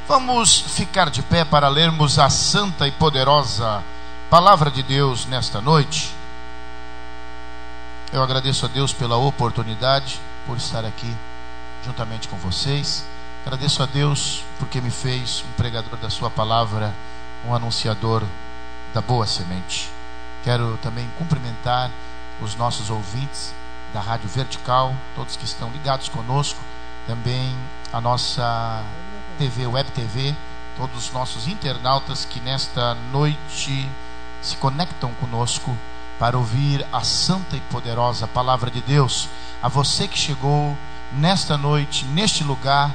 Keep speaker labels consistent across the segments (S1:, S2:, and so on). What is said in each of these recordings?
S1: Vamos ficar de pé para lermos a santa e poderosa palavra de Deus nesta noite. Eu agradeço a Deus pela oportunidade, por estar aqui juntamente com vocês. Agradeço a Deus porque me fez um pregador da sua palavra, um anunciador da boa semente. Quero também cumprimentar os nossos ouvintes da Rádio Vertical, todos que estão ligados conosco, também a nossa TV, Web TV, todos os nossos internautas que nesta noite se conectam conosco para ouvir a santa e poderosa palavra de Deus. A você que chegou nesta noite, neste lugar,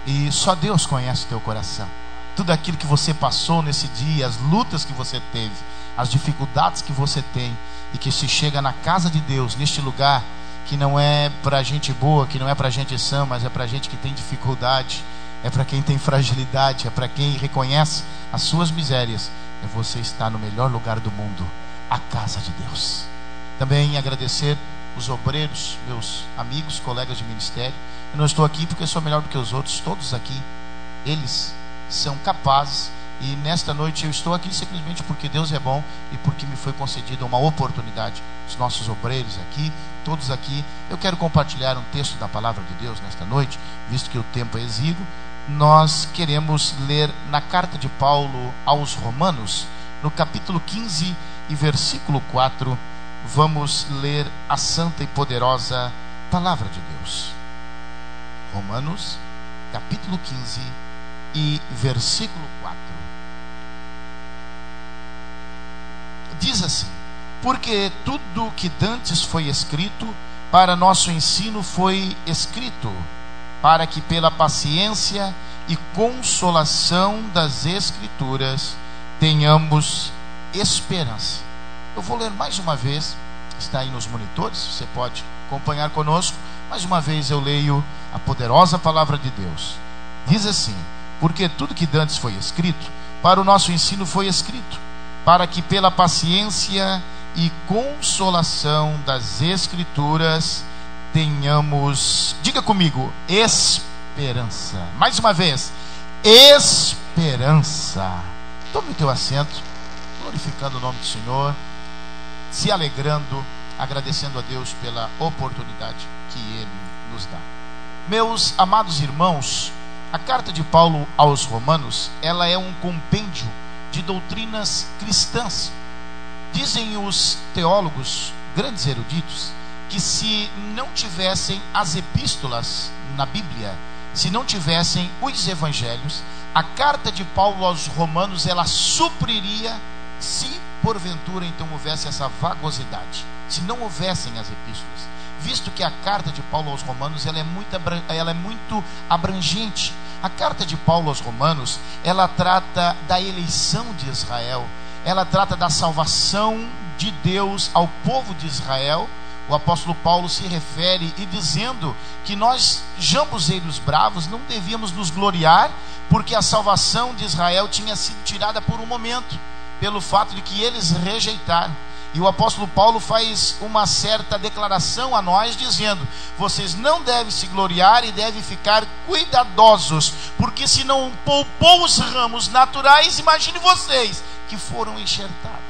S1: e só Deus conhece o teu coração. Tudo aquilo que você passou nesse dia, as lutas que você teve, as dificuldades que você tem, e que se chega na casa de Deus, neste lugar que não é para gente boa, que não é para gente sã, mas é para gente que tem dificuldade, é para quem tem fragilidade, é para quem reconhece as suas misérias. É você estar no melhor lugar do mundo, a casa de Deus. Também agradecer os obreiros, meus amigos, colegas de ministério. Eu não estou aqui porque sou melhor do que os outros, todos aqui, eles são capazes. E nesta noite eu estou aqui simplesmente porque Deus é bom e porque me foi concedida uma oportunidade. Os nossos obreiros aqui, todos aqui. Eu quero compartilhar um texto da palavra de Deus nesta noite, visto que o tempo é exíguo. Nós queremos ler na carta de Paulo aos Romanos, no capítulo 15 e versículo 4. Vamos ler a santa e poderosa palavra de Deus. Romanos, capítulo 15 e versículo 4. Diz assim: porque tudo que dantes foi escrito, para nosso ensino foi escrito, para que pela paciência e consolação das Escrituras tenhamos esperança. Eu vou ler mais uma vez, está aí nos monitores, você pode acompanhar conosco. Mais uma vez eu leio a poderosa palavra de Deus. Diz assim: porque tudo que dantes foi escrito, para o nosso ensino foi escrito, para que pela paciência e consolação das Escrituras tenhamos, diga comigo, esperança. Mais uma vez, esperança. Tome o teu assento, glorificando o nome do Senhor, se alegrando, agradecendo a Deus pela oportunidade que Ele nos dá. Meus amados irmãos, a carta de Paulo aos Romanos, ela é um compêndio de doutrinas cristãs. Dizem os teólogos, grandes eruditos, que se não tivessem as epístolas na Bíblia, se não tivessem os evangelhos, a carta de Paulo aos Romanos, ela supriria, se porventura então houvesse essa vagosidade, se não houvessem as epístolas, visto que a carta de Paulo aos Romanos ela é muito abrangente. A carta de Paulo aos Romanos, ela trata da eleição de Israel, ela trata da salvação de Deus ao povo de Israel. O apóstolo Paulo se refere e dizendo que nós, jambuzeiros bravos, não devíamos nos gloriar, porque a salvação de Israel tinha sido tirada por um momento, pelo fato de que eles rejeitaram. E o apóstolo Paulo faz uma certa declaração a nós, dizendo: vocês não devem se gloriar e devem ficar cuidadosos, porque se não poupou os ramos naturais, imagine vocês que foram enxertados.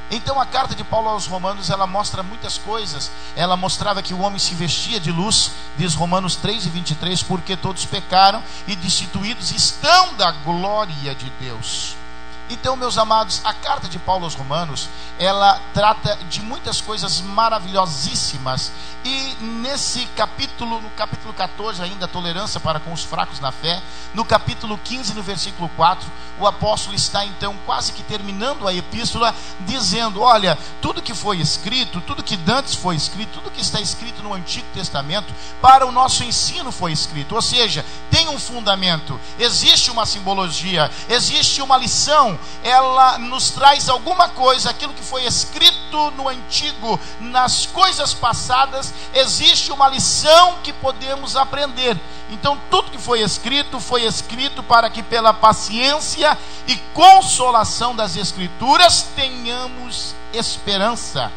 S1: Então a carta de Paulo aos Romanos, ela mostra muitas coisas. Ela mostrava que o homem se vestia de luz, diz Romanos 3:23, porque todos pecaram e destituídos estão da glória de Deus. Então, meus amados, a carta de Paulo aos Romanos, ela trata de muitas coisas maravilhosíssimas. E nesse capítulo, no capítulo 14 ainda, a tolerância para com os fracos na fé, no capítulo 15, no versículo 4, o apóstolo está então quase que terminando a epístola, dizendo: olha, tudo que foi escrito, tudo que dantes foi escrito, tudo que está escrito no Antigo Testamento, para o nosso ensino foi escrito. Ou seja, tem um fundamento, existe uma simbologia, existe uma lição. Ela nos traz alguma coisa, aquilo que foi escrito no antigo, nas coisas passadas, existe uma lição que podemos aprender. Então tudo que foi escrito para que pela paciência e consolação das Escrituras tenhamos esperança.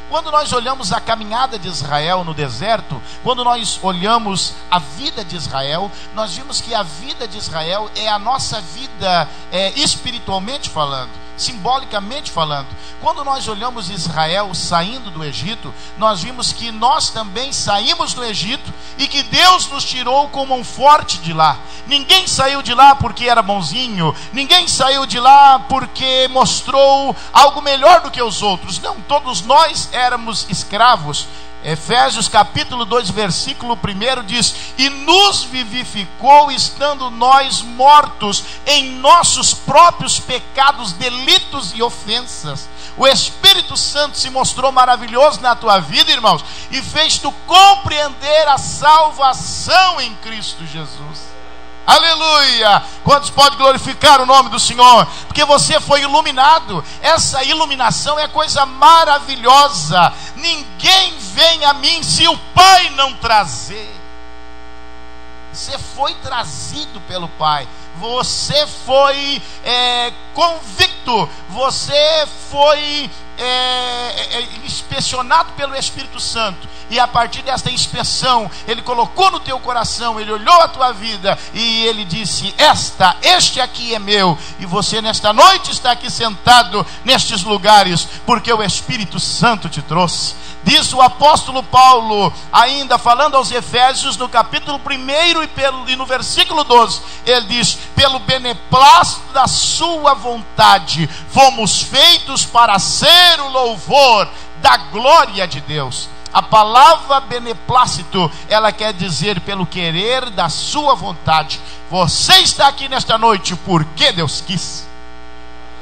S1: Quando nós olhamos a caminhada de Israel no deserto, quando nós olhamos a vida de Israel, nós vimos que a vida de Israel é a nossa vida espiritualmente falando, simbolicamente falando. Quando nós olhamos Israel saindo do Egito, nós vimos que nós também saímos do Egito e que Deus nos tirou com mão forte de lá. Ninguém saiu de lá porque era bonzinho, ninguém saiu de lá porque mostrou algo melhor do que os outros. Não, todos nós éramos escravos. Efésios capítulo 2 versículo 1 diz: e nos vivificou estando nós mortos em nossos próprios pecados, delitos e ofensas. O Espírito Santo se mostrou maravilhoso na tua vida, irmãos, e fez tu compreender a salvação em Cristo Jesus. Aleluia! Quantos podem glorificar o nome do Senhor? Porque você foi iluminado. Essa iluminação é coisa maravilhosa. Ninguém vem a mim se o Pai não trazer. Você foi trazido pelo Pai. Você foi convicto. Você foi inspecionado pelo Espírito Santo. E a partir desta inspeção, Ele colocou no teu coração, Ele olhou a tua vida e Ele disse: este aqui é meu. E você nesta noite está aqui sentado nestes lugares porque o Espírito Santo te trouxe. Diz o apóstolo Paulo, ainda falando aos Efésios, no capítulo 1 e no versículo 12, ele diz: pelo beneplácito da sua vontade fomos feitos para ser o louvor da glória de Deus. A palavra beneplácito, ela quer dizer pelo querer da sua vontade. Você está aqui nesta noite porque Deus quis.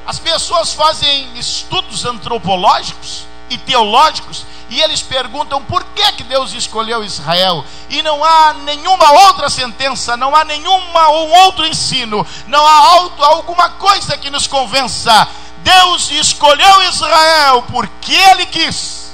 S1: As pessoas fazem estudos antropológicos e teológicos e eles perguntam por que Deus escolheu Israel. E não há nenhuma outra sentença, não há um outro ensino, não há alguma coisa que nos convença. Deus escolheu Israel porque Ele quis.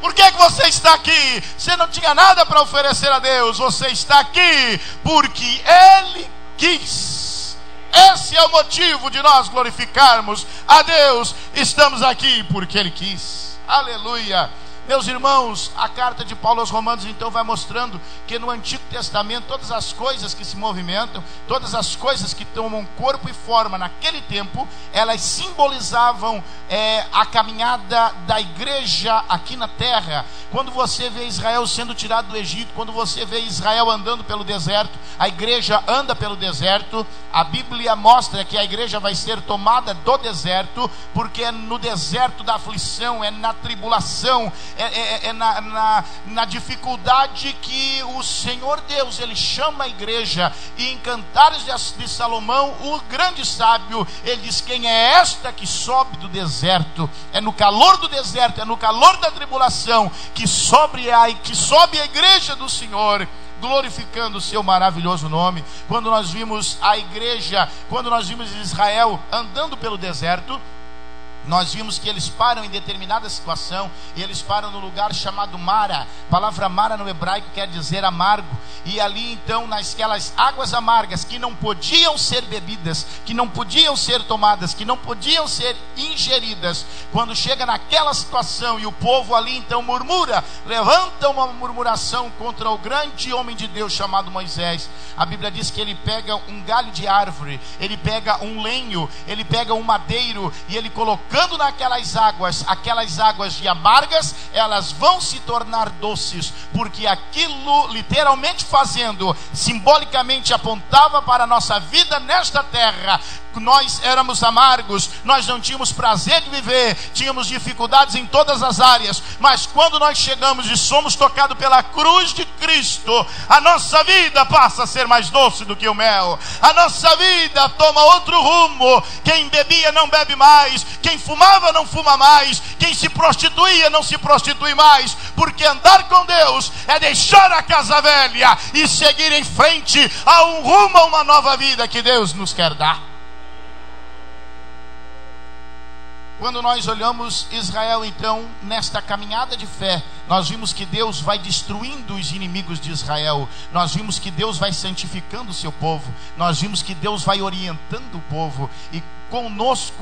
S1: Por que você está aqui? Você não tinha nada para oferecer a Deus. Você está aqui porque Ele quis. Esse é o motivo de nós glorificarmos a Deus. Estamos aqui porque Ele quis. Aleluia. Meus irmãos, a carta de Paulo aos Romanos então vai mostrando que no Antigo Testamento todas as coisas que se movimentam, todas as coisas que tomam corpo e forma naquele tempo, elas simbolizavam a caminhada da igreja aqui na terra. Quando você vê Israel sendo tirado do Egito, quando você vê Israel andando pelo deserto, a igreja anda pelo deserto. A Bíblia mostra que a igreja vai ser tomada do deserto, porque é no deserto da aflição, é na tribulação, na dificuldade que o Senhor Deus, Ele chama a igreja. E em Cantares de Salomão, o grande sábio, ele diz: quem é esta que sobe do deserto? É no calor do deserto, é no calor da tribulação que sobe a igreja do Senhor, glorificando o seu maravilhoso nome. Quando nós vimos a igreja, quando nós vimos Israel andando pelo deserto, nós vimos que eles param em determinada situação, e eles param no lugar chamado Mara. A palavra Mara no hebraico quer dizer amargo. E ali então, naquelas águas amargas que não podiam ser bebidas, que não podiam ser tomadas, que não podiam ser ingeridas, quando chega naquela situação e o povo ali então murmura, levanta uma murmuração contra o grande homem de Deus chamado Moisés, a Bíblia diz que ele pega um galho de árvore, ele pega um lenho, ele pega um madeiro, e ele colocando naquelas águas de amargas, elas vão se tornar doces, porque aquilo, literalmente fazendo, simbolicamente apontava para a nossa vida nesta terra. Nós éramos amargos, nós não tínhamos prazer de viver, tínhamos dificuldades em todas as áreas, mas quando nós chegamos e somos tocados pela cruz de Cristo, a nossa vida passa a ser mais doce do que o mel, a nossa vida toma outro rumo. Quem bebia não bebe mais, quem fumava não fuma mais, quem se prostituía não se prostitui mais, porque andar com Deus é deixar a casa velha e seguir em frente a um rumo, a uma nova vida que Deus nos quer dar. Quando nós olhamos Israel então nesta caminhada de fé, nós vimos que Deus vai destruindo os inimigos de Israel, nós vimos que Deus vai santificando o seu povo, nós vimos que Deus vai orientando o povo, e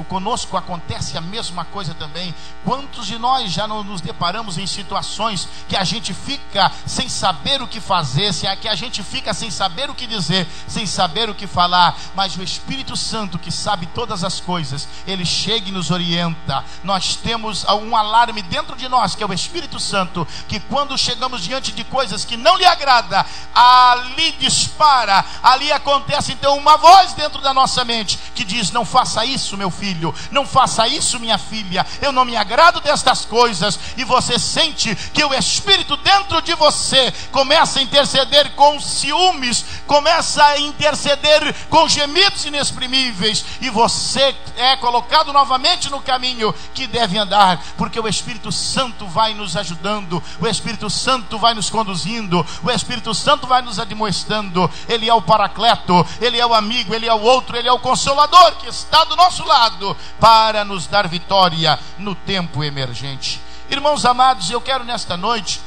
S1: conosco acontece a mesma coisa também. Quantos de nós já não nos deparamos em situações que a gente fica sem saber o que fazer, que a gente fica sem saber o que dizer, sem saber o que falar, mas o Espírito Santo, que sabe todas as coisas, ele chega e nos orienta. Nós temos um alarme dentro de nós, que é o Espírito Santo, que quando chegamos diante de coisas que não lhe agrada, ali dispara, ali acontece então uma voz dentro da nossa mente, que diz: não faça isso, meu filho, não faça isso, minha filha, eu não me agrado destas coisas. E você sente que o Espírito dentro de você começa a interceder com ciúmes, começa a interceder com gemidos inexprimíveis, e você é colocado novamente no caminho que deve andar, porque o Espírito Santo vai nos ajudando, o Espírito Santo vai nos conduzindo, o Espírito Santo vai nos admoestando. Ele é o Paracleto, ele é o amigo, ele é o outro, ele é o Consolador, que está do nosso lado para nos dar vitória no tempo emergente. Irmãos amados, eu quero nesta noite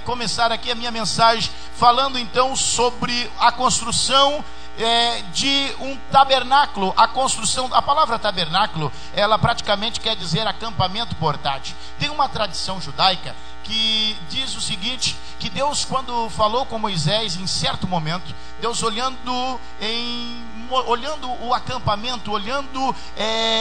S1: começar aqui a minha mensagem falando então sobre a construção de um tabernáculo. A construção, a palavra tabernáculo, ela praticamente quer dizer acampamento portátil. Tem uma tradição judaica que diz o seguinte, que Deus, quando falou com Moisés em certo momento, Deus olhando o acampamento, olhando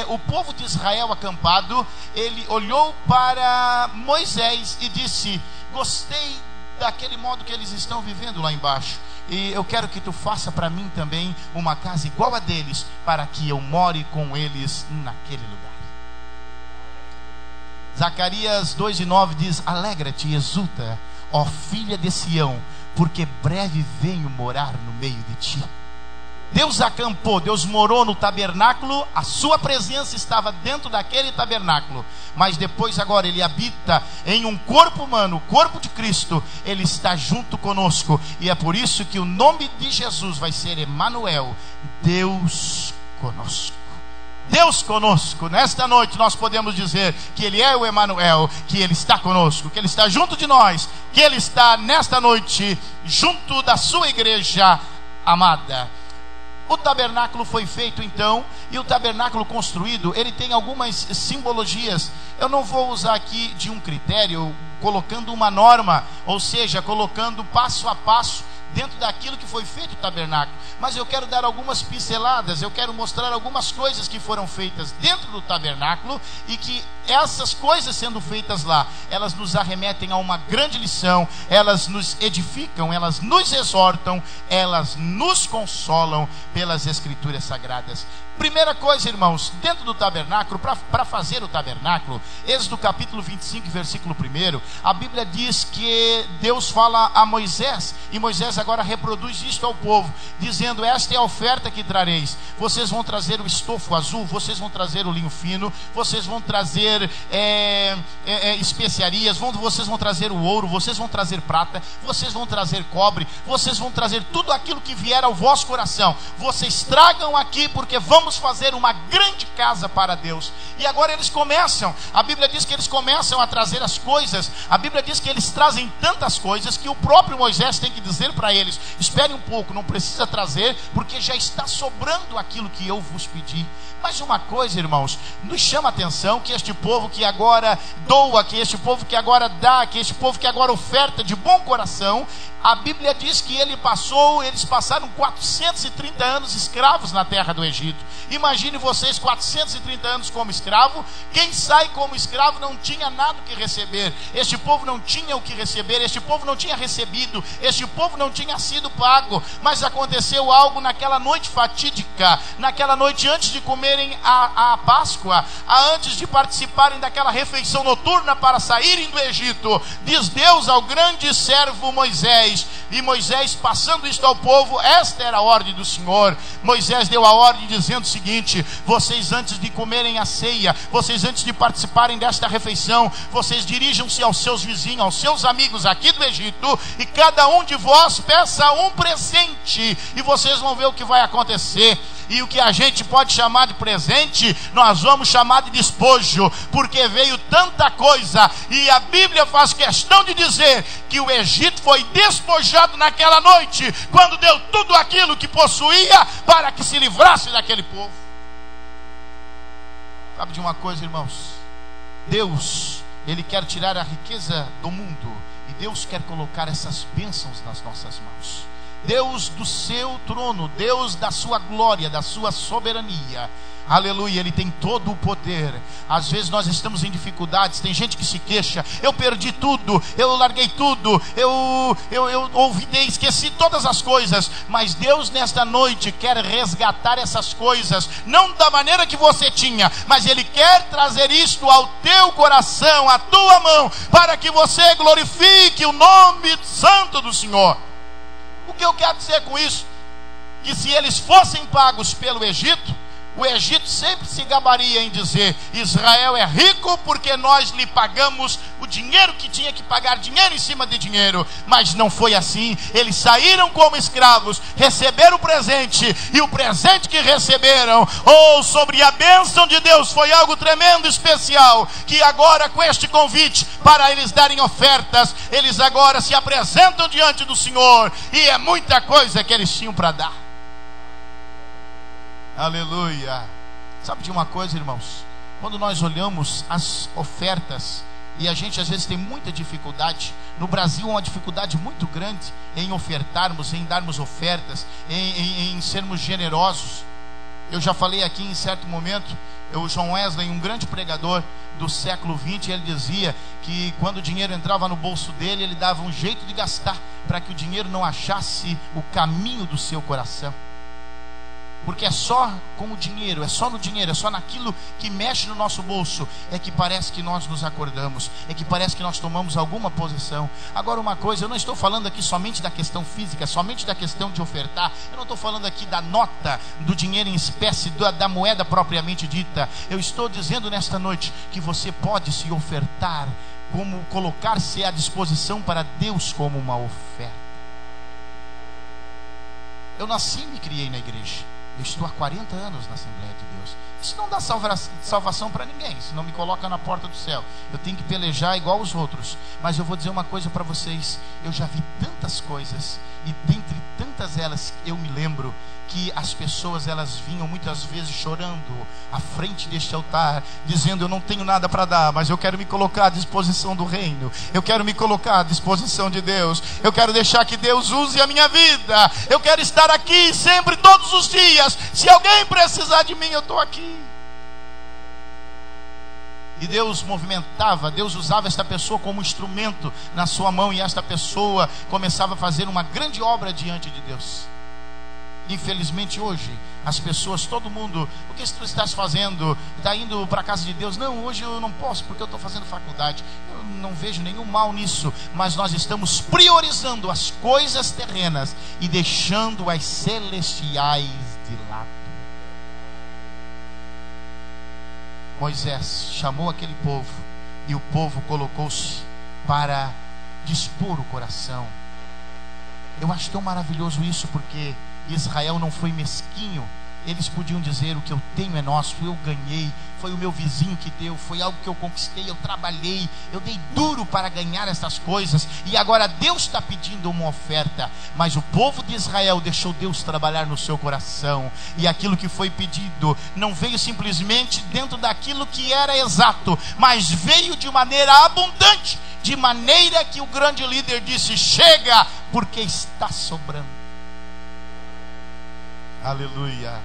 S1: o povo de Israel acampado, ele olhou para Moisés e disse: gostei daquele modo que eles estão vivendo lá embaixo, e eu quero que tu faça para mim também uma casa igual a deles, para que eu more com eles naquele lugar. Zacarias 2:9 diz: alegra-te e exulta, ó filha de Sião, porque breve venho morar no meio de ti. Deus acampou, Deus morou no tabernáculo, a sua presença estava dentro daquele tabernáculo, mas depois agora ele habita em um corpo humano, o corpo de Cristo. Ele está junto conosco, e é por isso que o nome de Jesus vai ser Emanuel, Deus conosco. Deus conosco. Nesta noite nós podemos dizer que Ele é o Emanuel, que Ele está conosco, que Ele está junto de nós, que Ele está nesta noite junto da sua igreja amada. O tabernáculo foi feito então, e o tabernáculo construído, ele tem algumas simbologias. Eu não vou usar aqui de um critério, colocando uma norma, ou seja, colocando passo a passo dentro daquilo que foi feito o tabernáculo, mas eu quero dar algumas pinceladas, eu quero mostrar algumas coisas que foram feitas dentro do tabernáculo, e que essas coisas sendo feitas lá, elas nos arremetem a uma grande lição, elas nos edificam, elas nos exortam, elas nos consolam pelas escrituras sagradas. Primeira coisa, irmãos, dentro do tabernáculo, para fazer o tabernáculo, Êxodo capítulo 25, versículo 1, a Bíblia diz que Deus fala a Moisés, e Moisés agora reproduz isto ao povo, dizendo: esta é a oferta que trareis, vocês vão trazer o estofo azul, vocês vão trazer o linho fino, vocês vão trazer especiarias, vocês vão trazer o ouro, vocês vão trazer prata, vocês vão trazer cobre, vocês vão trazer tudo aquilo que vier ao vosso coração, vocês tragam aqui, porque vamos fazer uma grande casa para Deus. E agora eles começam, a Bíblia diz que eles começam a trazer as coisas, a Bíblia diz que eles trazem tantas coisas, que o próprio Moisés tem que dizer para eles: espere um pouco, não precisa trazer, porque já está sobrando aquilo que eu vos pedi. Mas uma coisa, irmãos, nos chama a atenção, que este povo que agora doa, que este povo que agora dá, que este povo que agora oferta de bom coração, a Bíblia diz que eles passaram 430 anos escravos na terra do Egito. Imagine vocês 430 anos como escravo. Quem sai como escravo não tinha nada que receber. Este povo não tinha o que receber, este povo não tinha recebido, este povo não tinha sido pago. Mas aconteceu algo naquela noite fatídica, naquela noite antes de comerem a Páscoa, antes de participarem daquela refeição noturna para saírem do Egito. Diz Deus ao grande servo Moisés, e Moisés passando isto ao povo, esta era a ordem do Senhor. Moisés deu a ordem dizendo o seguinte: vocês antes de comerem a ceia, vocês antes de participarem desta refeição, vocês dirijam-se aos seus vizinhos, aos seus amigos aqui do Egito, e cada um de vós peça um presente, e vocês vão ver o que vai acontecer. E o que a gente pode chamar de presente, nós vamos chamar de despojo, porque veio tanta coisa. E a Bíblia faz questão de dizer que o Egito foi despojado naquela noite, quando deu tudo aquilo que possuía para que se livrasse daquele povo. Sabe de uma coisa, irmãos? Deus, Ele quer tirar a riqueza do mundo, e Deus quer colocar essas bênçãos nas nossas mãos. Deus do seu trono, Deus da sua glória, da sua soberania, aleluia, Ele tem todo o poder. Às vezes nós estamos em dificuldades, tem gente que se queixa: eu perdi tudo, eu larguei tudo, eu olvidei, esqueci todas as coisas. Mas Deus nesta noite quer resgatar essas coisas, não da maneira que você tinha, mas Ele quer trazer isto ao teu coração, à tua mão, para que você glorifique o nome santo do Senhor. O que eu quero dizer com isso? Que se eles fossem pagos pelo Egito, o Egito sempre se gabaria em dizer: Israel é rico porque nós lhe pagamos o dinheiro que tinha que pagar, dinheiro em cima de dinheiro. Mas não foi assim. Eles saíram como escravos, receberam o presente, e o presente que receberam, sobre a bênção de Deus, foi algo tremendo, especial, que agora, com este convite para eles darem ofertas, eles agora se apresentam diante do Senhor, e é muita coisa que eles tinham para dar. Aleluia. Sabe de uma coisa, irmãos? Quando nós olhamos as ofertas, e a gente às vezes tem muita dificuldade, no Brasil uma dificuldade muito grande em ofertarmos, em darmos ofertas, em sermos generosos. Eu já falei aqui em certo momento, o John Wesley, um grande pregador do século XX, ele dizia que quando o dinheiro entrava no bolso dele, ele dava um jeito de gastar, para que o dinheiro não achasse o caminho do seu coração. Porque é só com o dinheiro, é só no dinheiro, é só naquilo que mexe no nosso bolso, é que parece que nós nos acordamos, é que parece que nós tomamos alguma posição. Agora uma coisa, eu não estou falando aqui somente da questão física, somente da questão de ofertar. Eu não estou falando aqui da nota, do dinheiro em espécie, da moeda propriamente dita. Eu estou dizendo nesta noite que você pode se ofertar, como colocar-se à disposição para Deus como uma oferta. Eu nasci e me criei na igreja. Eu estou há 40 anos na Assembleia de Deus. Isso não dá salvação para ninguém. Isso não me coloca na porta do céu. Eu tenho que pelejar igual os outros. Mas eu vou dizer uma coisa para vocês. Eu já vi tantas coisas, e dentre tantas elas eu me lembro que as pessoas, elas vinham muitas vezes chorando à frente deste altar, dizendo: eu não tenho nada para dar, mas eu quero me colocar à disposição do reino, eu quero me colocar à disposição de Deus, eu quero deixar que Deus use a minha vida, eu quero estar aqui sempre, todos os dias. Se alguém precisar de mim, eu estou aqui. E Deus movimentava, Deus usava esta pessoa como instrumento na sua mão, e esta pessoa começava a fazer uma grande obra diante de Deus. Infelizmente hoje, as pessoas, todo mundo: o que tu estás fazendo? Está indo para a casa de Deus? Não, hoje eu não posso porque eu estou fazendo faculdade. Eu não vejo nenhum mal nisso, mas nós estamos priorizando as coisas terrenas e deixando as celestiais de lado. Moisés chamou aquele povo, e o povo colocou-se para dispor o coração. Eu acho tão maravilhoso isso, porque Israel não foi mesquinho. Eles podiam dizer: o que eu tenho é nosso, eu ganhei, foi o meu vizinho que deu, foi algo que eu conquistei, eu trabalhei, eu dei duro para ganhar essas coisas, e agora Deus está pedindo uma oferta. Mas o povo de Israel deixou Deus trabalhar no seu coração, e aquilo que foi pedido não veio simplesmente dentro daquilo que era exato, mas veio de maneira abundante, de maneira que o grande líder disse: chega, porque está sobrando. Aleluia.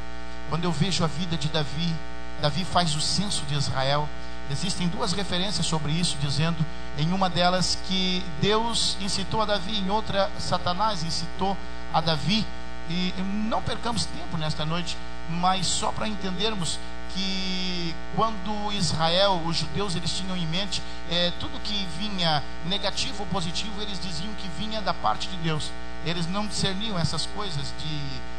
S1: Quando eu vejo a vida de Davi, Davi faz o censo de Israel. Existem duas referências sobre isso, dizendo, em uma delas, que Deus incitou a Davi, em outra Satanás incitou a Davi. E não percamos tempo nesta noite, mas só para entendermos que quando Israel, os judeus, eles tinham em mente tudo que vinha negativo ou positivo, eles diziam que vinha da parte de Deus. Eles não discerniam essas coisas de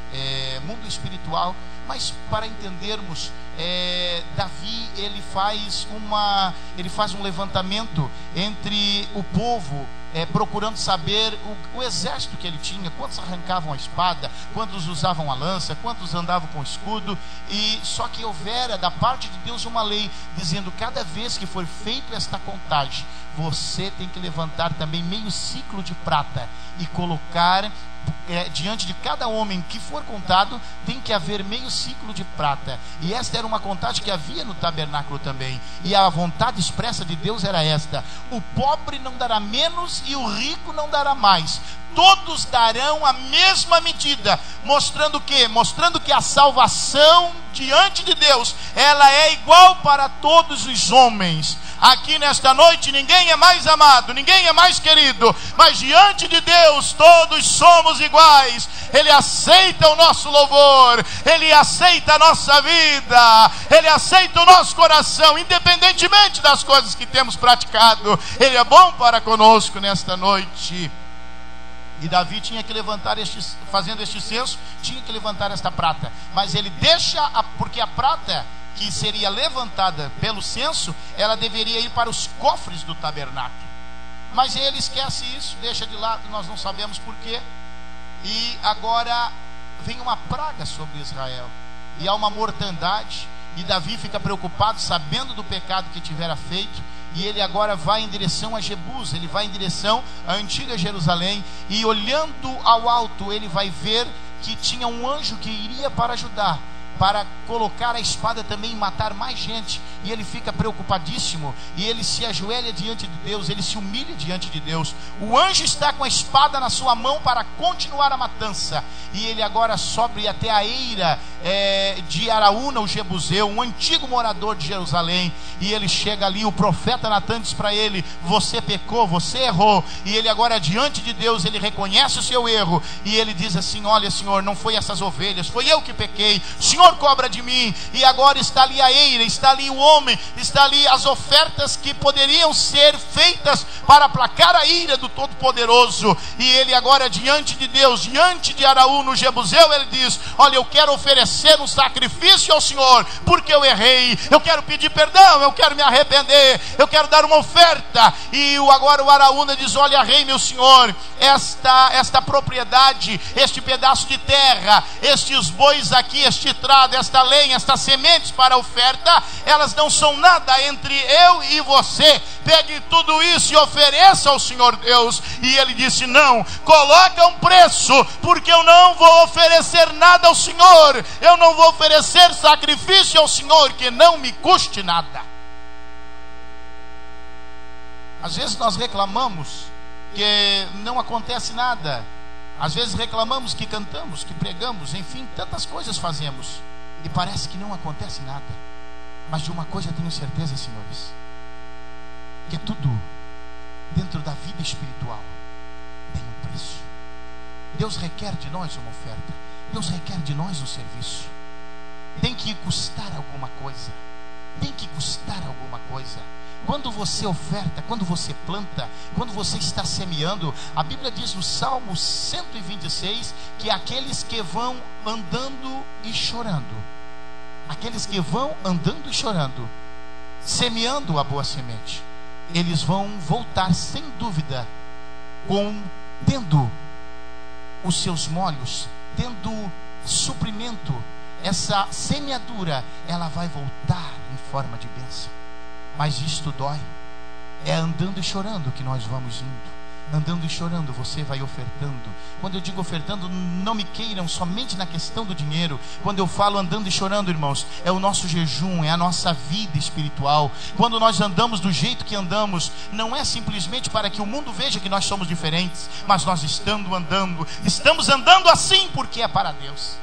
S1: mundo espiritual. Mas para entendermos, Davi, ele faz um levantamento entre o povo procurando saber o exército que ele tinha, quantos arrancavam a espada, quantos usavam a lança, quantos andavam com o escudo. E só que houvera da parte de Deus uma lei, dizendo: cada vez que for feita esta contagem, você tem que levantar também meio ciclo de prata e colocar diante de cada homem que for contado, tem que haver meio ciclo de prata. E esta era uma contagem que havia no tabernáculo também. E a vontade expressa de Deus era esta: o pobre não dará menos e o rico não dará mais. Todos darão a mesma medida, mostrando o quê? Mostrando que a salvação diante de Deus, ela é igual para todos os homens. Aqui nesta noite ninguém é mais amado, ninguém é mais querido, mas diante de Deus todos somos iguais. Ele aceita o nosso louvor, Ele aceita a nossa vida, Ele aceita o nosso coração, independentemente das coisas que temos praticado. Ele é bom para conosco nesta noite. E Davi tinha que levantar fazendo este censo, tinha que levantar esta prata. Mas ele deixa, porque a prata que seria levantada pelo censo, ela deveria ir para os cofres do tabernáculo. Mas ele esquece isso, deixa de lado, nós não sabemos porquê. E agora vem uma praga sobre Israel, e há uma mortandade, e Davi fica preocupado, sabendo do pecado que tivera feito. E ele agora vai em direção a Jebus, ele vai em direção à antiga Jerusalém, e olhando ao alto ele vai ver que tinha um anjo que iria para Judá, para colocar a espada também e matar mais gente. E ele fica preocupadíssimo, e ele se ajoelha diante de Deus, ele se humilha diante de Deus. O anjo está com a espada na sua mão para continuar a matança, e ele agora sobe até a eira de Araúna, o Jebuseu, um antigo morador de Jerusalém. E ele chega ali, o profeta Natan diz para ele: você pecou, você errou. E ele agora diante de Deus, ele reconhece o seu erro, e ele diz assim: olha, Senhor, não foi essas ovelhas, foi eu que pequei, o Senhor cobra de mim. E agora está ali a eira, está ali o homem, está ali as ofertas que poderiam ser feitas para aplacar a ira do Todo-Poderoso. E ele agora diante de Deus, diante de Araú no Jebuseu, ele diz: olha, eu quero oferecer um sacrifício ao Senhor, porque eu errei, eu quero pedir perdão, eu quero me arrepender, eu quero dar uma oferta. E agora o Araúna diz: olha, rei meu senhor, esta propriedade, este pedaço de terra, estes bois aqui, este trado, esta lenha, estas sementes para a oferta, elas não são nada entre eu e você. Pegue tudo isso e ofereça ao Senhor Deus. E ele disse: não, coloca um preço, porque eu não vou oferecer nada ao Senhor, eu não vou oferecer sacrifício ao Senhor que não me custe nada. Às vezes nós reclamamos que não acontece nada, às vezes reclamamos que cantamos, que pregamos, enfim, tantas coisas fazemos, e parece que não acontece nada. Mas de uma coisa eu tenho certeza, senhores, que tudo dentro da vida espiritual tem um preço. Deus requer de nós uma oferta, Deus requer de nós um serviço. Tem que custar alguma coisa, tem que custar alguma coisa. Quando você oferta, quando você planta, quando você está semeando, a Bíblia diz no Salmo 126 que aqueles que vão andando e chorando, aqueles que vão andando e chorando, semeando a boa semente, eles vão voltar sem dúvida tendo os seus molhos, tendo suprimento. Essa semeadura, ela vai voltar em forma de bênção. Mas isto dói. É andando e chorando que nós vamos indo. Andando e chorando você vai ofertando. Quando eu digo ofertando, não me queiram somente na questão do dinheiro. Quando eu falo andando e chorando, irmãos, é o nosso jejum, é a nossa vida espiritual. Quando nós andamos do jeito que andamos, não é simplesmente para que o mundo veja que nós somos diferentes, mas nós estamos andando assim porque é para Deus.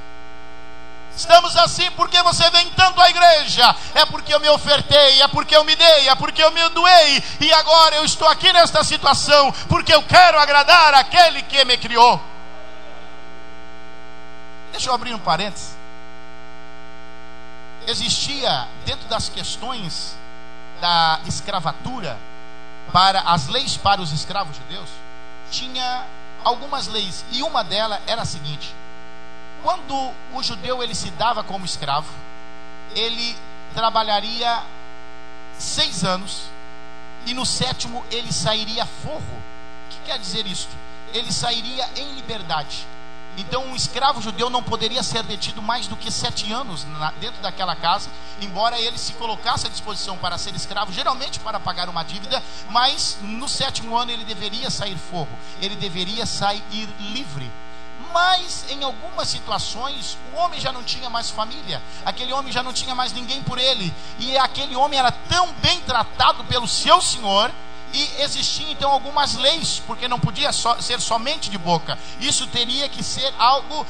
S1: Estamos assim porque você vem tanto à igreja, é porque eu me ofertei, é porque eu me dei, é porque eu me doei, e agora eu estou aqui nesta situação porque eu quero agradar aquele que me criou. Deixa eu abrir um parênteses. Existia dentro das questões da escravatura, para as leis para os escravos judeus, tinha algumas leis, e uma delas era a seguinte: quando o judeu ele se dava como escravo, ele trabalharia 6 anos, e no 7º ele sairia forro. O quer dizer isto? Ele sairia em liberdade. Então um escravo judeu não poderia ser detido mais do que 7 anos dentro daquela casa, embora ele se colocasse à disposição para ser escravo, geralmente para pagar uma dívida, mas no 7º ano ele deveria sair forro, ele deveria sair livre. Mas em algumas situações o homem já não tinha mais família, aquele homem já não tinha mais ninguém por ele, e aquele homem era tão bem tratado pelo seu senhor. E existiam então algumas leis, porque não podia ser somente de boca. Isso teria que ser algo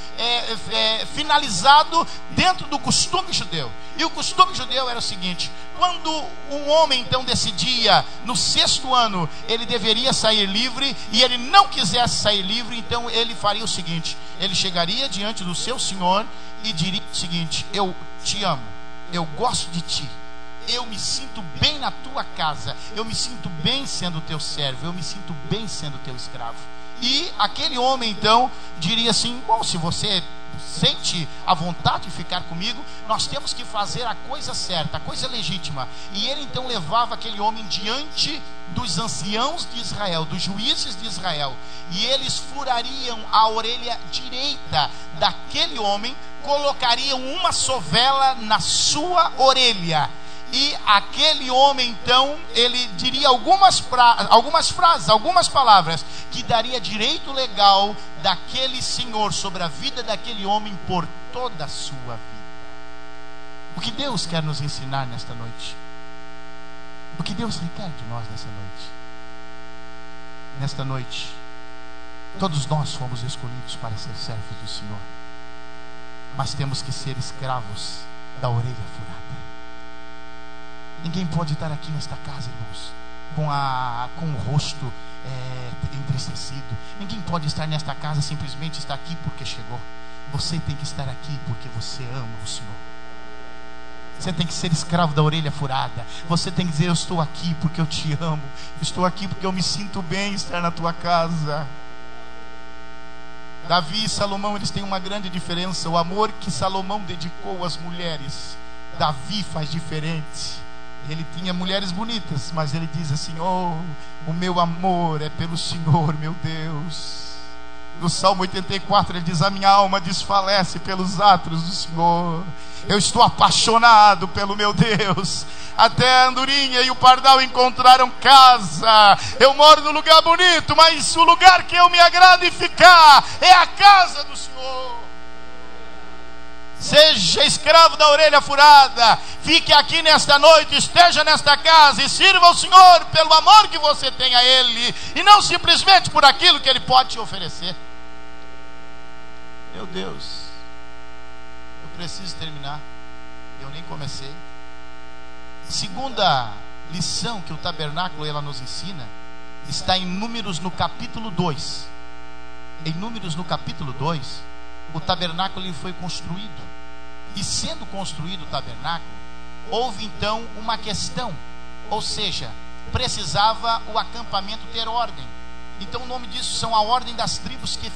S1: finalizado dentro do costume judeu. E o costume judeu era o seguinte: quando um homem então decidia no 6º ano ele deveria sair livre, e ele não quisesse sair livre, então ele faria o seguinte: ele chegaria diante do seu senhor e diria o seguinte: eu te amo, eu gosto de ti, eu me sinto bem na tua casa, eu me sinto bem sendo teu servo, eu me sinto bem sendo teu escravo. E aquele homem então diria assim: bom, se você sente a vontade de ficar comigo, nós temos que fazer a coisa certa, a coisa legítima. E ele então levava aquele homem diante dos anciãos de Israel, dos juízes de Israel, e eles furariam a orelha direita daquele homem, colocariam uma sovela na sua orelha. E aquele homem então, ele diria algumas frases, algumas palavras, que daria direito legal daquele senhor sobre a vida daquele homem por toda a sua vida. O que Deus quer nos ensinar nesta noite? O que Deus requer de nós nessa noite? Nesta noite, todos nós fomos escolhidos para ser servos do Senhor, mas temos que ser escravos da orelha furada. Ninguém pode estar aqui nesta casa, irmãos, com o rosto entristecido. Ninguém pode estar nesta casa simplesmente estar aqui porque chegou. Você tem que estar aqui porque você ama o Senhor. Você tem que ser escravo da orelha furada. Você tem que dizer: eu estou aqui porque eu te amo, estou aqui porque eu me sinto bem estar na tua casa. Davi e Salomão, eles têm uma grande diferença. O amor que Salomão dedicou às mulheres, Davi faz diferente. Ele tinha mulheres bonitas, mas ele diz assim: oh, o meu amor é pelo Senhor, meu Deus. No Salmo 84 ele diz: a minha alma desfalece pelos atos do Senhor. Eu estou apaixonado pelo meu Deus. Até a andorinha e o pardal encontraram casa. Eu moro num lugar bonito, mas o lugar que eu me agrado em ficar é a casa do Senhor. Seja escravo da orelha furada. Fique aqui nesta noite, esteja nesta casa e sirva ao Senhor pelo amor que você tem a Ele, e não simplesmente por aquilo que Ele pode te oferecer. Meu Deus, eu preciso terminar. Eu nem comecei. Segunda lição que o tabernáculo ela nos ensina está em Números no capítulo 2. Em Números no capítulo 2, o tabernáculo ele foi construído. E sendo construído o tabernáculo, houve então uma questão, ou seja, precisava o acampamento ter ordem. Então o nome disso são a ordem das tribos que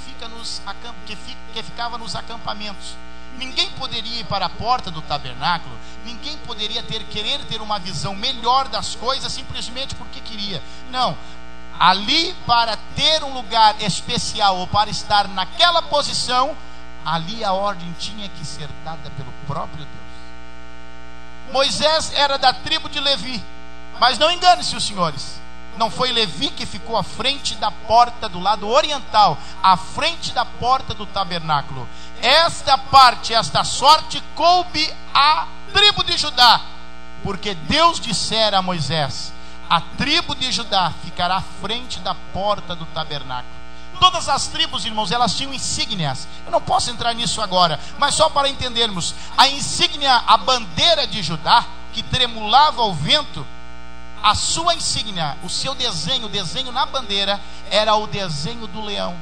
S1: ficava nos acampamentos. Ninguém poderia ir para a porta do tabernáculo, ninguém poderia querer ter uma visão melhor das coisas simplesmente porque queria. Não, ali para ter um lugar especial ou para estar naquela posição, ali a ordem tinha que ser dada pelo próprio Deus. Moisés era da tribo de Levi, mas não engane-se os senhores, não foi Levi que ficou à frente da porta do lado oriental, à frente da porta do tabernáculo. Esta parte, esta sorte coube à tribo de Judá, porque Deus dissera a Moisés: a tribo de Judá ficará à frente da porta do tabernáculo. Todas as tribos, irmãos, elas tinham insígnias. Eu não posso entrar nisso agora, mas só para entendermos. A insígnia, a bandeira de Judá, que tremulava ao vento, a sua insígnia, o seu desenho, o desenho na bandeira, era o desenho do leão.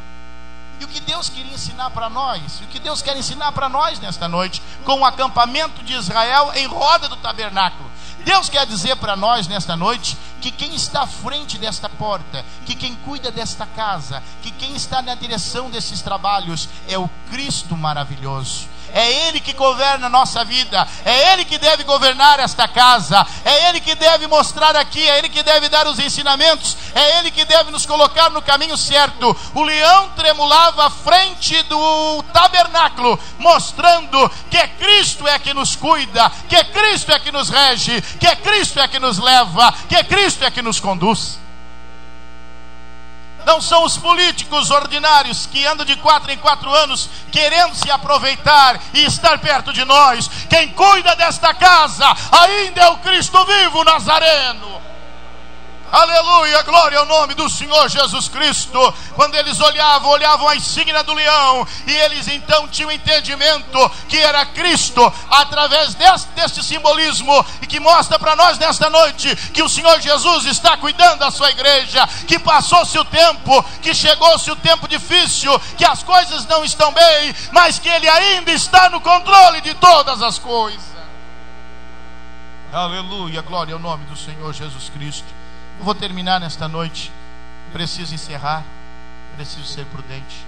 S1: E o que Deus queria ensinar para nós, o que Deus quer ensinar para nós nesta noite, com o acampamento de Israel em roda do tabernáculo, Deus quer dizer para nós nesta noite que quem está à frente desta porta, que quem cuida desta casa, que quem está na direção desses trabalhos é o Cristo maravilhoso. É Ele que governa a nossa vida, é Ele que deve governar esta casa, é Ele que deve mostrar aqui, é Ele que deve dar os ensinamentos, é Ele que deve nos colocar no caminho certo. O leão tremulava à frente do tabernáculo, mostrando que Cristo é que nos cuida, que Cristo é que nos rege, que Cristo é que nos leva, que Cristo é que nos conduz. Não são os políticos ordinários que andam de 4 em 4 anos querendo se aproveitar e estar perto de nós. Quem cuida desta casa ainda é o Cristo vivo Nazareno. Aleluia, glória ao nome do Senhor Jesus Cristo. Quando eles olhavam a insígnia do leão, e eles então tinham entendimento que era Cristo, através deste simbolismo, e que mostra para nós nesta noite que o Senhor Jesus está cuidando da sua igreja, que passou-se o tempo, que chegou-se o tempo difícil, que as coisas não estão bem, mas que Ele ainda está no controle de todas as coisas. Aleluia, glória ao nome do Senhor Jesus Cristo. Eu vou terminar nesta noite. Preciso encerrar. Preciso ser prudente.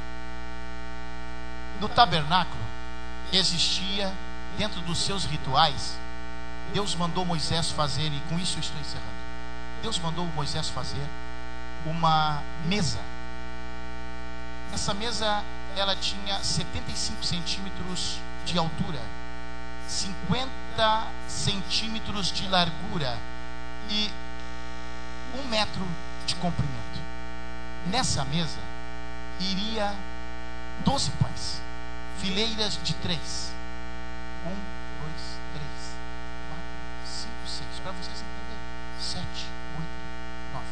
S1: No tabernáculo existia, dentro dos seus rituais, Deus mandou Moisés fazer, e com isso eu estou encerrando. Deus mandou Moisés fazer uma mesa. Essa mesa, ela tinha 75 centímetros de altura, 50 centímetros de largura e 1 metro de comprimento. Nessa mesa iria 12 pães, fileiras de 3. 1, 2, 3, 4, 5, 6. Para vocês entenderem: 7, 8, 9,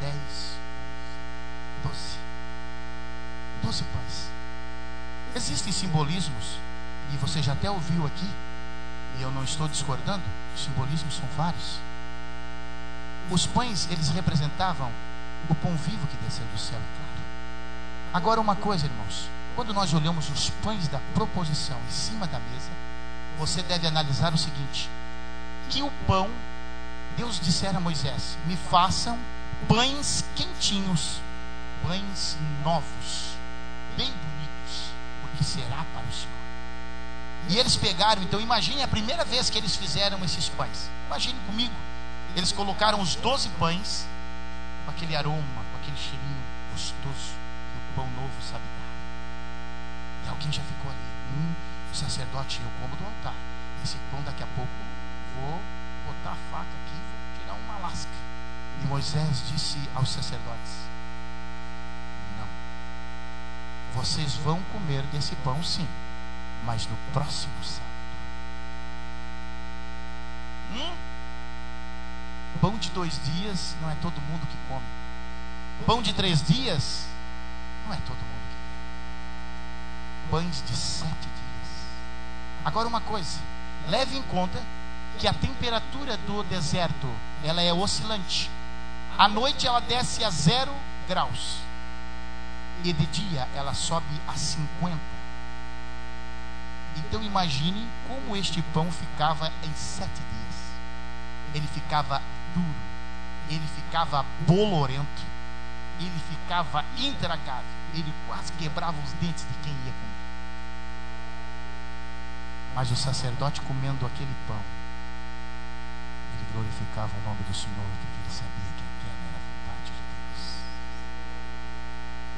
S1: 10, 11, 12 pães. Existem simbolismos, e você já até ouviu aqui, e eu não estou discordando. Os simbolismos são vários. Os pães, eles representavam o pão vivo que desceu do céu, claro. Agora uma coisa, irmãos, quando nós olhamos os pães da proposição em cima da mesa, você deve analisar o seguinte: que o pão, Deus dissera a Moisés: me façam pães quentinhos, pães novos, bem bonitos, porque será para o Senhor. E eles pegaram, então imagine a primeira vez que eles fizeram esses pães. Imagine comigo. Eles colocaram os 12 pães, com aquele aroma, com aquele cheirinho gostoso que o pão novo sabe dar. E alguém já ficou ali: o sacerdote, eu como do altar. Esse pão daqui a pouco vou botar a faca aqui, vou tirar uma lasca. E Moisés disse aos sacerdotes: não, vocês vão comer desse pão sim, mas no próximo sábado. Pão de 2 dias não é todo mundo que come. Pão de 3 dias não é todo mundo que come. Pães de 7 dias. Agora uma coisa, leve em conta que a temperatura do deserto, ela é oscilante. À noite ela desce a 0 graus, e de dia ela sobe a 50. Então imagine como este pão ficava em 7 dias. Ele ficava duro, ele ficava bolorento, ele ficava intragável, ele quase quebrava os dentes de quem ia comer. Mas o sacerdote, comendo aquele pão, ele glorificava o nome do Senhor, porque ele sabia que aquela era a vontade de Deus.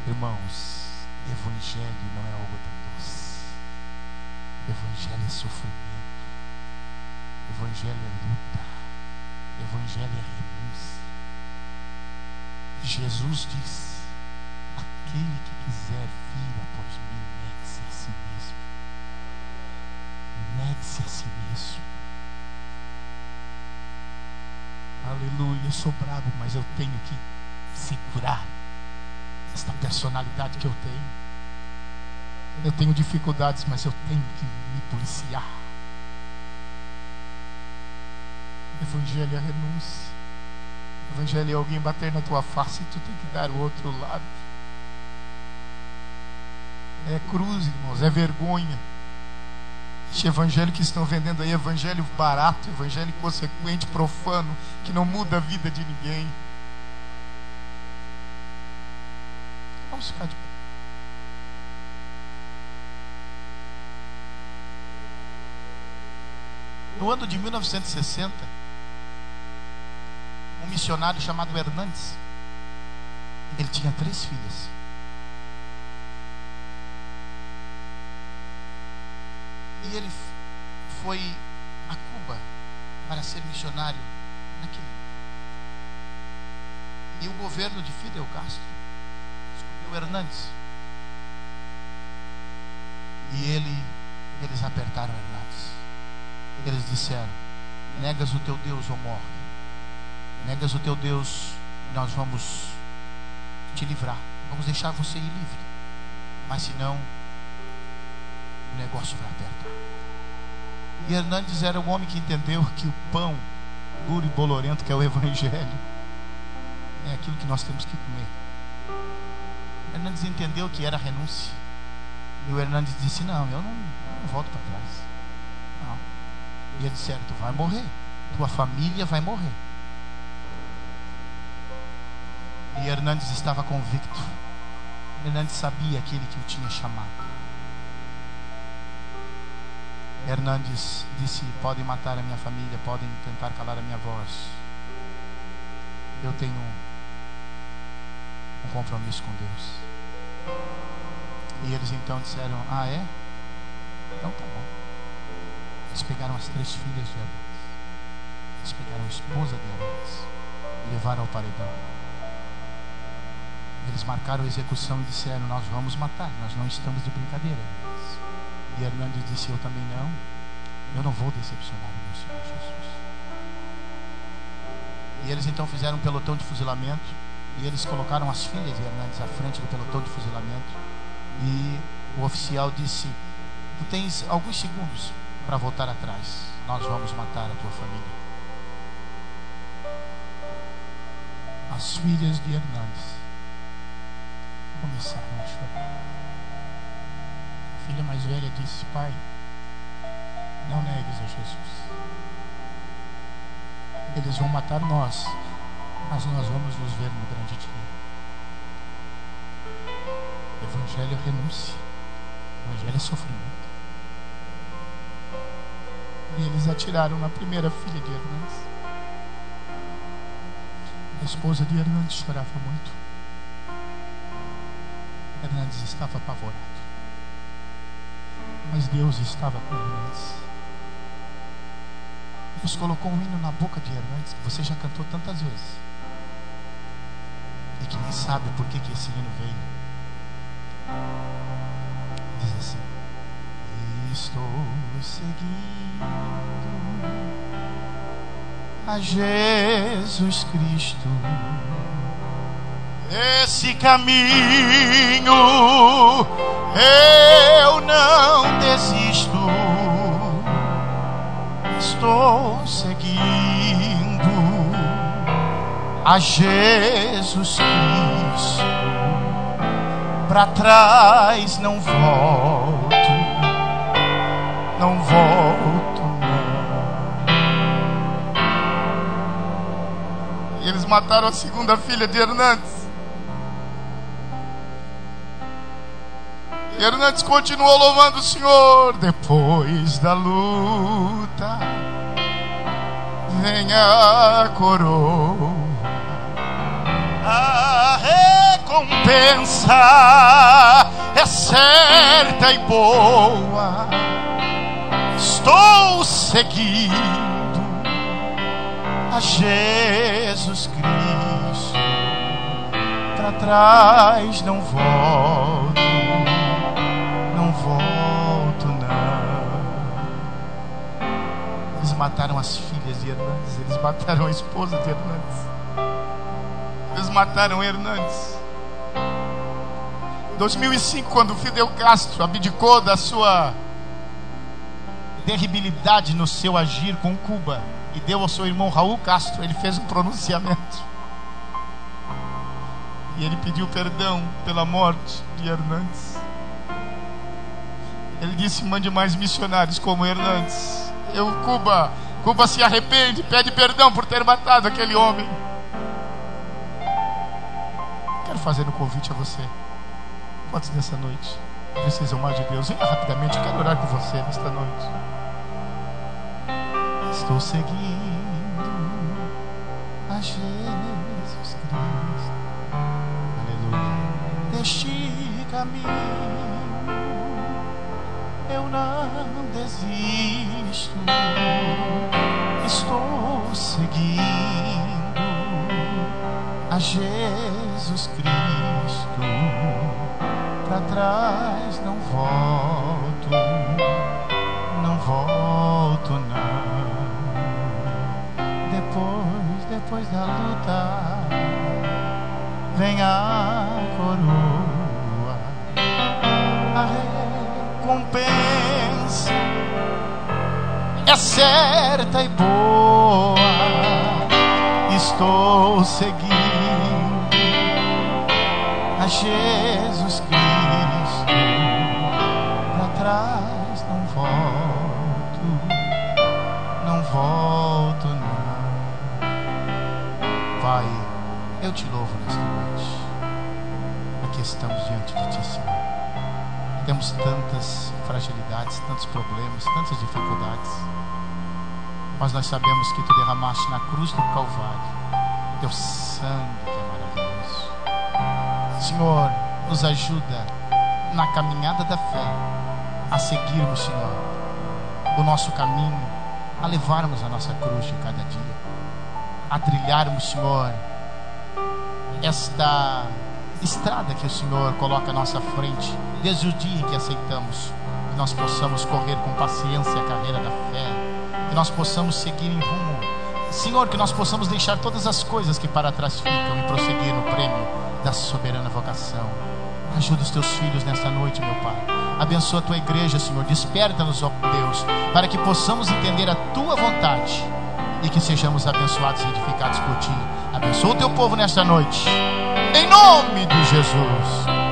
S1: Irmãos, evangelho não é algo tão doce. Evangelho é sofrimento, evangelho é luta, evangelho é renúncia. Jesus diz: aquele que quiser vir após mim, negue-se a si mesmo. Negue-se a si mesmo. Aleluia. Eu sou bravo, mas eu tenho que segurar esta personalidade que eu tenho. Eu tenho dificuldades, mas eu tenho que me policiar. Evangelho é renúncia. Evangelho é alguém bater na tua face e tu tem que dar o outro lado. É cruz, irmãos, é vergonha. Este evangelho que estão vendendo aí, evangelho barato, evangelho inconsequente, profano, que não muda a vida de ninguém. Vamos ficar de pé. No ano de 1960, um missionário chamado Hernandes, ele tinha 3 filhas. E ele foi a Cuba para ser missionário naquele. E o governo de Fidel Castro escolheu Hernandes. E eles apertaram Hernandes. Eles disseram: negas o teu Deus ou morre. Negas o teu Deus, nós vamos te livrar. Vamos deixar você ir livre. Mas senão, o negócio vai apertar. E Hernandes era um homem que entendeu que o pão duro e bolorento, que é o Evangelho, é aquilo que nós temos que comer. Hernandes entendeu que era renúncia. E o Hernandes disse: não, eu não volto para trás. Não. E eles disseram: tu vai morrer, tua família vai morrer. E Hernandes estava convicto. Hernandes sabia aquele que o tinha chamado. Hernandes disse: podem matar a minha família, podem tentar calar a minha voz, eu tenho um compromisso com Deus. E eles então disseram: ah, é? Então tá bom. Eles pegaram as 3 filhas de Hernandes, eles pegaram a esposa de Hernandes e levaram ao paredão. Eles marcaram a execução e disseram: nós vamos matar, nós não estamos de brincadeira, Hernandes. E Hernandes disse: eu também não. Eu não vou decepcionar o meu Senhor Jesus. E eles então fizeram um pelotão de fuzilamento. E eles colocaram as filhas de Hernandes à frente do pelotão de fuzilamento. E o oficial disse: tu tens alguns segundos para voltar atrás. Nós vamos matar a tua família. As filhas de Hernandes começaram a chorar. A filha mais velha disse: pai, não negues a Jesus. Eles vão matar nós, mas nós vamos nos ver no grande dia. O Evangelho é renúncia. O Evangelho é sofrimento. E eles atiraram na primeira filha de Hernandes. A esposa de Hernandes chorava muito. Hernandes estava apavorado. Mas Deus estava com Hernandes. Deus colocou um hino na boca de Hernandes que você já cantou tantas vezes e que nem sabe por que esse hino veio. Diz assim: estou seguindo a Jesus Cristo, esse caminho eu não desisto. Estou seguindo a Jesus Cristo, para trás não volto, não volto não. E eles mataram a segunda filha de Hernandes. E Hernandes continuou louvando o Senhor. Depois da luta vem a coroa, a recompensa é certa e boa. Estou seguindo a Jesus Cristo, para trás não volto, não volto não. Eles mataram as filhas de Hernandes, eles mataram a esposa de Hernandes, eles mataram Hernandes. Em 2005, quando Fidel Castro abdicou da sua terribilidade no seu agir com Cuba e deu ao seu irmão Raul Castro, ele fez um pronunciamento e ele pediu perdão pela morte de Hernandes. Ele disse: mande mais missionários como Hernandes. Cuba se arrepende, pede perdão por ter matado aquele homem. Quero fazer um convite a você. Quantos nessa noite precisam mais de Deus? Venha rapidamente, eu quero orar com você nesta noite. estou seguindo a Jesus Cristo. Aleluia. Deste caminho eu não desisto. Estou seguindo a Jesus Cristo. Para trás não volto, não volto não. Depois da luta vem a coroa, a recompensa é certa e boa. Estou seguindo a Jesus Cristo. Para trás não volto, não volto não. Pai, eu te louvo nesta noite. Aqui estamos diante de ti, Senhor. Temos tantas fragilidades, tantos problemas, tantas dificuldades, mas nós sabemos que tu derramaste na cruz do Calvário teu sangue, que é maravilhoso. Senhor, nos ajuda na caminhada da fé a seguirmos, Senhor, o nosso caminho, a levarmos a nossa cruz de cada dia, a trilharmos, Senhor, esta estrada que o Senhor coloca à nossa frente desde o dia em que aceitamos. Que nós possamos correr com paciência a carreira da fé, que nós possamos seguir em rumo, Senhor, que nós possamos deixar todas as coisas que para trás ficam e prosseguir no prêmio da soberana vocação. Ajuda os teus filhos nesta noite, meu Pai. Abençoa a tua igreja, Senhor. Desperta-nos, ó Deus, para que possamos entender a tua vontade e que sejamos abençoados e edificados por ti. Abençoa o teu povo nesta noite, em nome de Jesus.